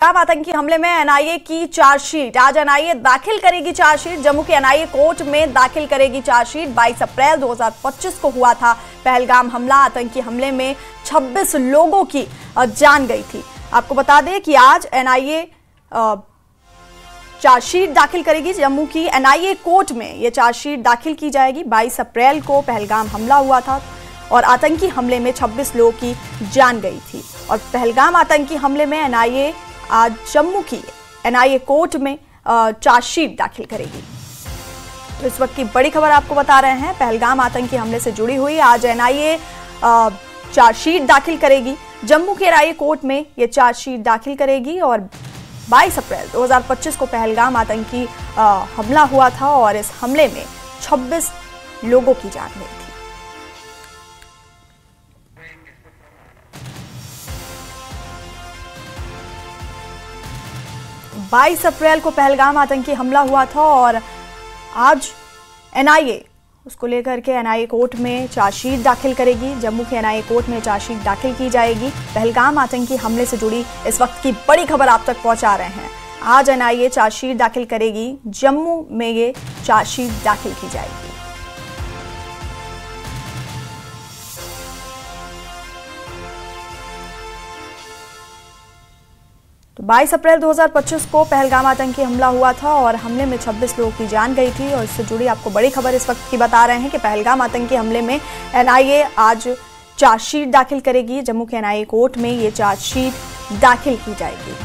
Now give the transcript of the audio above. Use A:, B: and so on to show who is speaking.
A: आतंकी हमले में एनआईए की चार्जशीट। आज एनआईए दाखिल करेगी चार्जशीट। जम्मू की एनआईए कोर्ट में दाखिल करेगी चार्जशीट। 22 अप्रैल 2025 को हुआ था पहलगाम हमला। आतंकी हमले में 26 लोगों की जान गई थी। आपको बता दें कि आज एनआईए चार्जशीट दाखिल करेगी। जम्मू की एनआईए कोर्ट में यह चार्जशीट दाखिल की जाएगी। 22 अप्रैल को पहलगाम हमला हुआ था और आतंकी हमले में 26 लोगों की जान गई थी। और पहलगाम आतंकी हमले में एनआईए आज जम्मू की एनआईए कोर्ट में चार्जशीट दाखिल करेगी। तो इस वक्त की बड़ी खबर आपको बता रहे हैं, पहलगाम आतंकी हमले से जुड़ी हुई। आज एनआईए चार्जशीट दाखिल करेगी। जम्मू के एनआईए कोर्ट में ये चार्जशीट दाखिल करेगी। और 22 अप्रैल 2025 को पहलगाम आतंकी हमला हुआ था और इस हमले में 26 लोगों की जान गई थी। 22 अप्रैल को पहलगाम आतंकी हमला हुआ था और आज एनआईए उसको लेकर के एनआईए कोर्ट में चार्जशीट दाखिल करेगी। जम्मू के एनआईए कोर्ट में चार्जशीट दाखिल की जाएगी। पहलगाम आतंकी हमले से जुड़ी इस वक्त की बड़ी खबर आप तक पहुंचा रहे हैं। आज एनआईए चार्जशीट दाखिल करेगी। जम्मू में ये चार्जशीट दाखिल की जाएगी। तो 22 अप्रैल 2025 को पहलगाम आतंकी हमला हुआ था और हमले में 26 लोगों की जान गई थी। और इससे जुड़ी आपको बड़ी खबर इस वक्त की बता रहे हैं कि पहलगाम आतंकी हमले में एनआईए आज चार्जशीट दाखिल करेगी। जम्मू के एनआईए कोर्ट में ये चार्जशीट दाखिल की जाएगी।